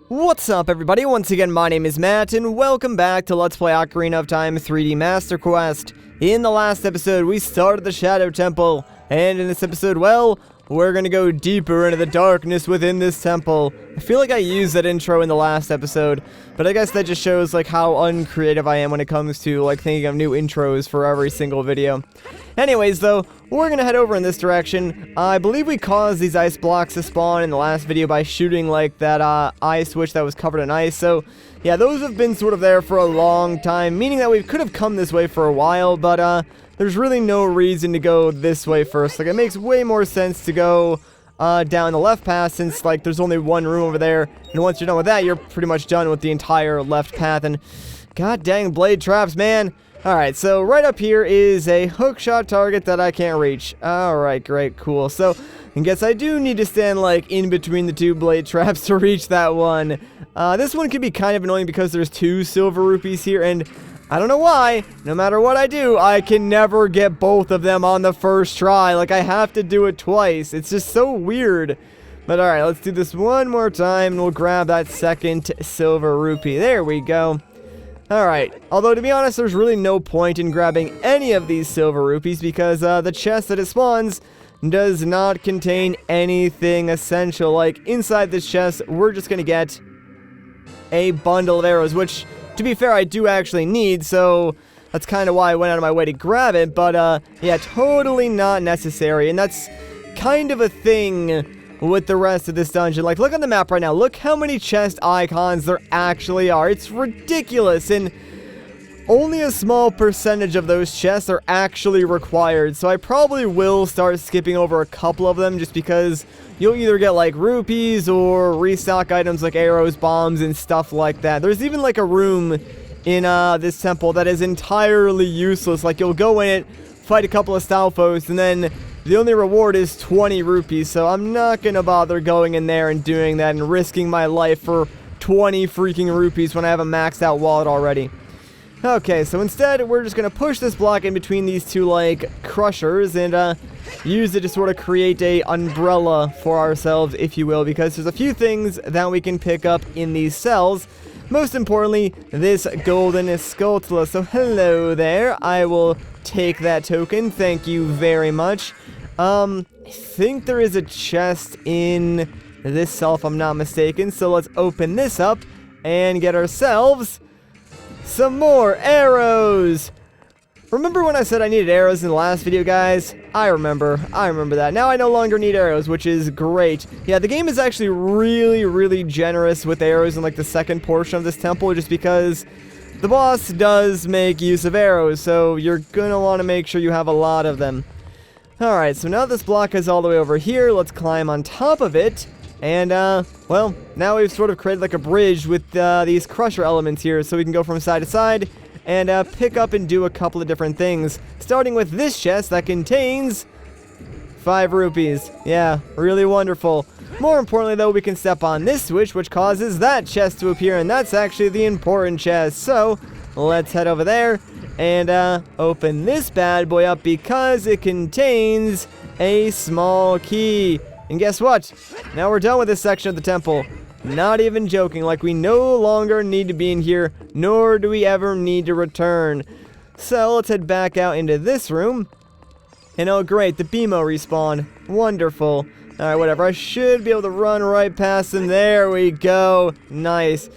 What's up, everybody? Once again, my name is Matt, and welcome back to Let's Play Ocarina of Time 3D Master Quest. In the last episode, we started the Shadow Temple, and in this episode, well, we're gonna go deeper into the darkness within this temple. I feel like I used that intro in the last episode, but I guess that just shows, like, how uncreative I am when it comes to, like, thinking of new intros for every single video. Anyways, though, we're gonna head over in this direction. I believe we caused these ice blocks to spawn in the last video by shooting, like, that, ice switch that was covered in ice, so, yeah, those have been sort of there for a long time, meaning that we could have come this way for a while, but, there's really no reason to go this way first. Like, it makes way more sense to go down the left path since, like, there's only one room over there. And once you're done with that, you're pretty much done with the entire left path. And god dang blade traps, man. Alright, so right up here is a hookshot target that I can't reach. Alright, great, cool. So, I guess I do need to stand, like, in between the two blade traps to reach that one. This one can be kind of annoying because there's two silver rupees here, and I don't know why, no matter what I do, I can never get both of them on the first try. Like, I have to do it twice. It's just so weird. But alright, let's do this one more time, and we'll grab that second silver rupee. There we go. Alright, although to be honest, there's really no point in grabbing any of these silver rupees because the chest that it spawns does not contain anything essential. Like, inside this chest, we're just gonna get a bundle of arrows, which, to be fair, I do actually need, so that's kind of why I went out of my way to grab it, but, yeah, totally not necessary, and that's kind of a thing with the rest of this dungeon. Like, look on the map right now, look how many chest icons there actually are. It's ridiculous, and only a small percentage of those chests are actually required, so I probably will start skipping over a couple of them just because you'll either get, like, rupees or restock items like arrows, bombs, and stuff like that. There's even, like, a room in this temple that is entirely useless. Like, you'll go in it, fight a couple of Stalfos, and then the only reward is 20 rupees, so I'm not gonna bother going in there and doing that and risking my life for 20 freaking rupees when I have a maxed out wallet already. Okay, so instead, we're just gonna push this block in between these two, like, crushers, and, use it to sort of create a umbrella for ourselves, if you will, because there's a few things that we can pick up in these cells. Most importantly, this golden skulltula. So hello there. I will take that token. Thank you very much. I think there is a chest in this cell, if I'm not mistaken. So let's open this up and get ourselves some more arrows. Remember when I said I needed arrows in the last video, guys? I remember that. Now I no longer need arrows, which is great. Yeah, the game is actually really generous with arrows in, like, the second portion of this temple, just because the boss does make use of arrows, so you're gonna want to make sure you have a lot of them. Alright, so now this block is all the way over here. Let's climb on top of it. And, well, now we've sort of created, like, a bridge with these crusher elements here, so we can go from side to side and pick up and do a couple of different things. Starting with this chest that contains 5 rupees. Yeah, really wonderful. More importantly, though, we can step on this switch, which causes that chest to appear, and that's actually the important chest. So, let's head over there and open this bad boy up because it contains a small key. And guess what? Now we're done with this section of the temple. Not even joking, like, we no longer need to be in here, nor do we ever need to return. So let's head back out into this room. And oh great, the BMO respawned. Wonderful. Alright, whatever, I should be able to run right past them. There we go. Nice.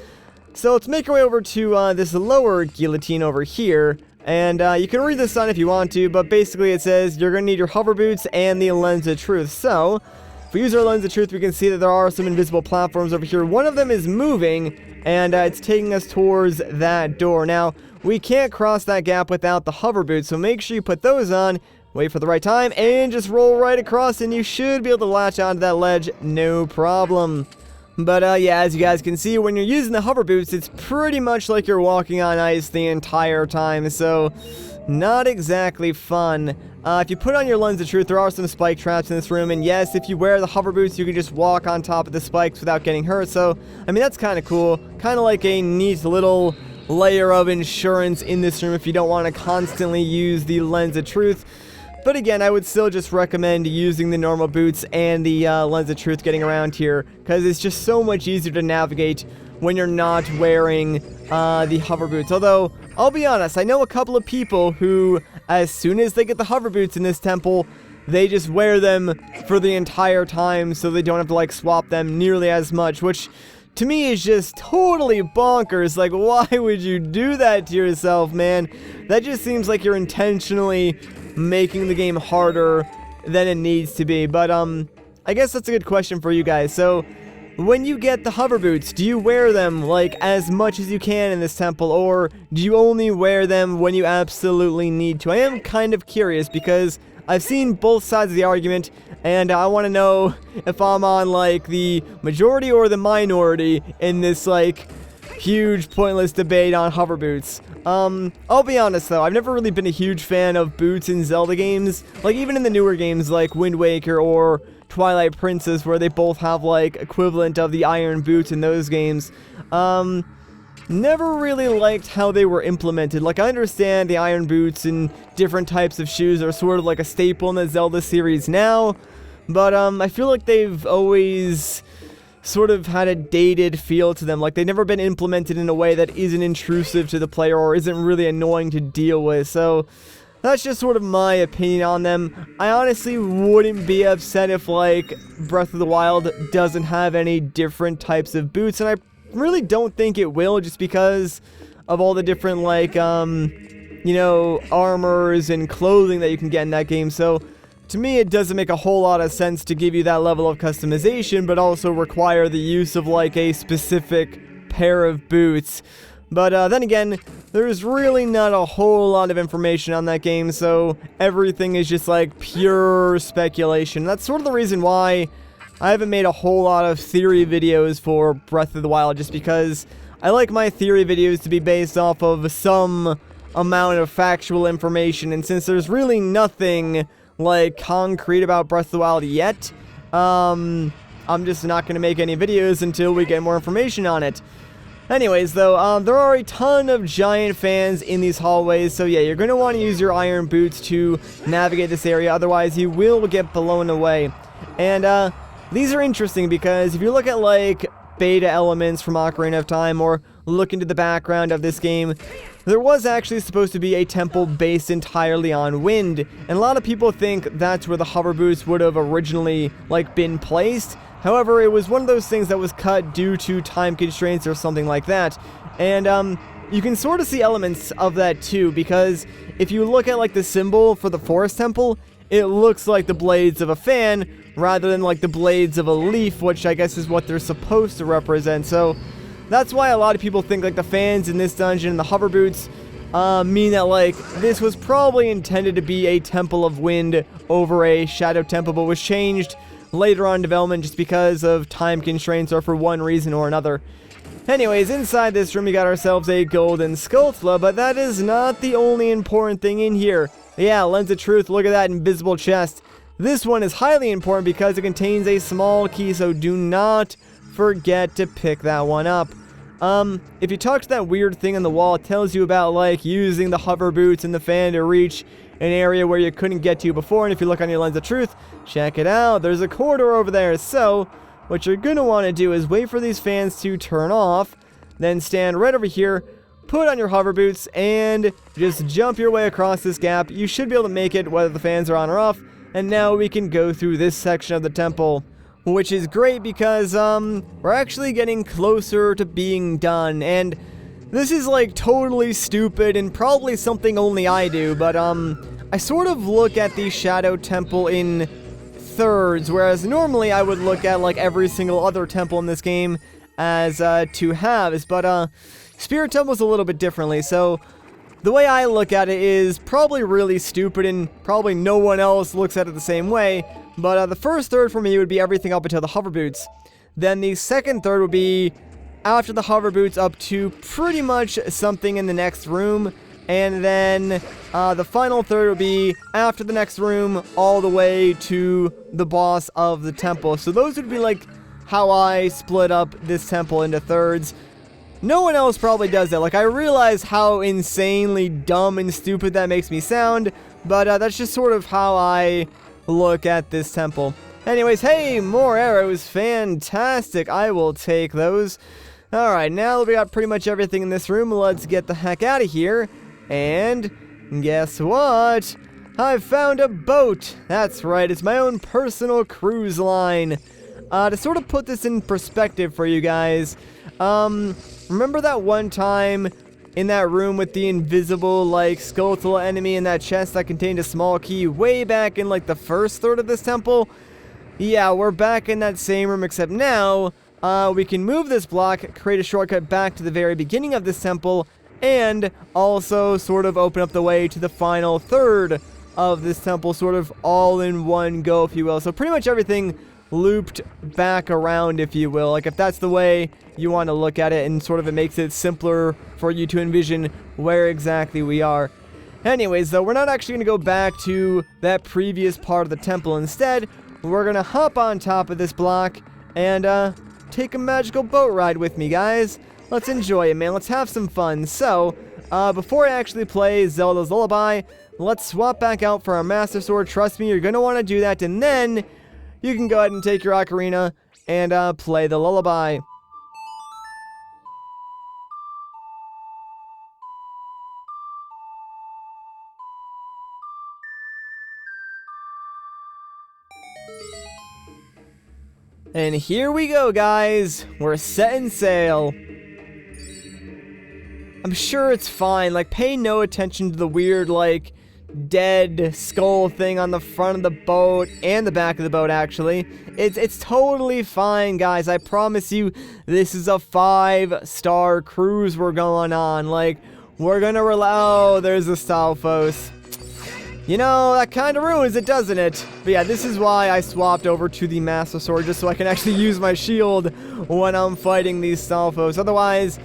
So let's make our way over to this lower guillotine over here. And you can read this on if you want to, but basically it says you're going to need your hover boots and the lens of truth. So if we use our lens of truth, we can see that there are some invisible platforms over here. One of them is moving, and it's taking us towards that door. Now, we can't cross that gap without the hover boots, so make sure you put those on, wait for the right time, and just roll right across, and you should be able to latch onto that ledge, no problem. But, yeah, as you guys can see, when you're using the hover boots, it's pretty much like you're walking on ice the entire time, so not exactly fun. If you put on your lens of truth, there are some spike traps in this room, and yes, if you wear the hover boots, you can just walk on top of the spikes without getting hurt, so, I mean, that's kind of cool. Kind of like a neat little layer of insurance in this room if you don't want to constantly use the lens of truth. But again, I would still just recommend using the normal boots and the Lens of Truth getting around here, because it's just so much easier to navigate when you're not wearing the hover boots. Although, I'll be honest, I know a couple of people who, as soon as they get the hover boots in this temple, they just wear them for the entire time so they don't have to like swap them nearly as much, which to me is just totally bonkers. Like, why would you do that to yourself, man? That just seems like you're intentionally making the game harder than it needs to be. But I guess that's a good question for you guys. So when you get the hover boots, do you wear them like as much as you can in this temple, or do you only wear them when you absolutely need to? I am kind of curious because I've seen both sides of the argument, and I want to know if I'm on like the majority or the minority in this like huge pointless debate on hover boots. I'll be honest though, I've never really been a huge fan of boots in Zelda games, like even in the newer games like Wind Waker or Twilight Princess, where they both have like equivalent of the iron boots in those games. Never really liked how they were implemented. Like, I understand the iron boots and different types of shoes are sort of like a staple in the Zelda series now, but I feel like they've always sort of had a dated feel to them. Like, they've never been implemented in a way that isn't intrusive to the player or isn't really annoying to deal with. So that's just sort of my opinion on them. I honestly wouldn't be upset if like Breath of the Wild doesn't have any different types of boots, and I really don't think it will, just because of all the different like you know, armors and clothing that you can get in that game. So to me it doesn't make a whole lot of sense to give you that level of customization but also require the use of like a specific pair of boots. But then again, there's really not a whole lot of information on that game, so everything is just like pure speculation. That's sort of the reason why I haven't made a whole lot of theory videos for Breath of the Wild, just because I like my theory videos to be based off of some amount of factual information, and since there's really nothing like concrete about Breath of the Wild yet, I'm just not going to make any videos until we get more information on it. Anyways, though, there are a ton of giant fans in these hallways, so yeah, you're going to want to use your iron boots to navigate this area, otherwise you will get blown away. And these are interesting because if you look at like beta elements from Ocarina of Time or look into the background of this game, there was actually supposed to be a temple based entirely on wind, and a lot of people think that's where the hover boots would have originally like been placed. However, it was one of those things that was cut due to time constraints or something like that. And you can sort of see elements of that too, because if you look at like the symbol for the forest temple, it looks like the blades of a fan rather than like the blades of a leaf, which I guess is what they're supposed to represent. So that's why a lot of people think like the fans in this dungeon and the hover boots mean that like this was probably intended to be a temple of wind over a shadow temple, but was changed later on in development just because of time constraints or for one reason or another. Anyways, inside this room we got ourselves a golden skulltula, but that is not the only important thing in here. Yeah, Lens of Truth, look at that invisible chest. This one is highly important because it contains a small key, so do not forget to pick that one up. If you talk to that weird thing on the wall, it tells you about like using the hover boots and the fan to reach an area where you couldn't get to before, and if you look on your Lens of Truth, check it out, there's a corridor over there. So what you're gonna want to do is wait for these fans to turn off, then stand right over here, put on your hover boots, and just jump your way across this gap. You should be able to make it whether the fans are on or off, and now we can go through this section of the temple, which is great because we're actually getting closer to being done. And this is like totally stupid and probably something only I do, but I sort of look at the Shadow Temple in thirds, whereas normally I would look at like every single other temple in this game as two halves, but Spirit Temple's a little bit differently. So the way I look at it is probably really stupid, and probably no one else looks at it the same way, but the first third for me would be everything up until the hover boots. Then the second third would be after the hover boots up to pretty much something in the next room, and then the final third would be after the next room all the way to the boss of the temple. So those would be like how I split up this temple into thirds. no one else probably does that. Like, I realize how insanely dumb and stupid that makes me sound, but that's just sort of how I look at this temple. Anyways, hey, more arrows. Fantastic. I will take those. Alright, now that we got pretty much everything in this room, let's get the heck out of here. And guess what? I've found a boat. That's right, it's my own personal cruise line. To sort of put this in perspective for you guys, remember that one time in that room with the invisible, like, skeletal enemy in that chest that contained a small key way back in, like, the first third of this temple? Yeah, we're back in that same room, except now, we can move this block, create a shortcut back to the very beginning of this temple, and also sort of open up the way to the final third of this temple, sort of all in one go, if you will. So pretty much everything looped back around, if you will. Like, if that's the way you want to look at it, and sort of it makes it simpler for you to envision where exactly we are. Anyways, though, we're not actually going to go back to that previous part of the temple. Instead, we're going to hop on top of this block and take a magical boat ride with me, guys. Let's enjoy it, man. Let's have some fun. So, before I actually play Zelda's Lullaby, let's swap back out for our Master Sword. Trust me, you're going to want to do that, and then you can go ahead and take your Ocarina and play the Lullaby. And here we go, guys. We're setting sail. I'm sure it's fine. Like, pay no attention to the weird, like, dead skull thing on the front of the boat and the back of the boat, actually. It's totally fine, guys. I promise you, this is a 5-star cruise we're going on. Like, we're gonna oh, there's a Stalfos. You know, that kind of ruins it, doesn't it? But yeah, this is why I swapped over to the Master Sword, just so I can actually use my shield when I'm fighting these Stalfos. Otherwise,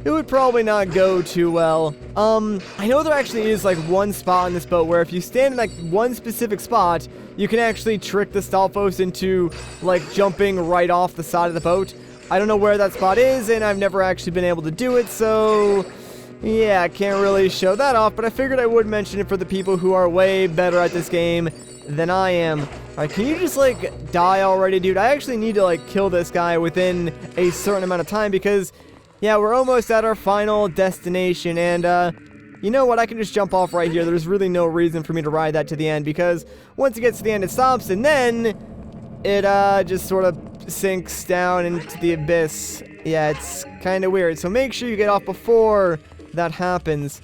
it would probably not go too well. I know there actually is, like, one spot on this boat where if you stand in, like, one specific spot, you can actually trick the Stalfos into, like, jumping right off the side of the boat. I don't know where that spot is, and I've never actually been able to do it, so yeah, I can't really show that off, but I figured I would mention it for the people who are way better at this game than I am. Alright, can you just, like, die already, dude? I actually need to, like, kill this guy within a certain amount of time because, yeah, we're almost at our final destination, and, you know what? I can just jump off right here. There's really no reason for me to ride that to the end because once it gets to the end, it stops, and then it, just sort of sinks down into the abyss. Yeah, it's kind of weird, so make sure you get off before that happens.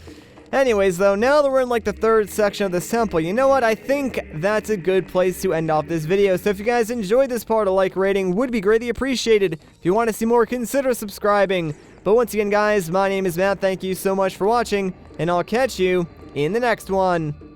Anyways, though, now that we're in, like, the third section of this temple, you know what? I think that's a good place to end off this video. So if you guys enjoyed this part, a like rating would be greatly appreciated. If you want to see more, consider subscribing. But once again, guys, my name is Matt. Thank you so much for watching, and I'll catch you in the next one.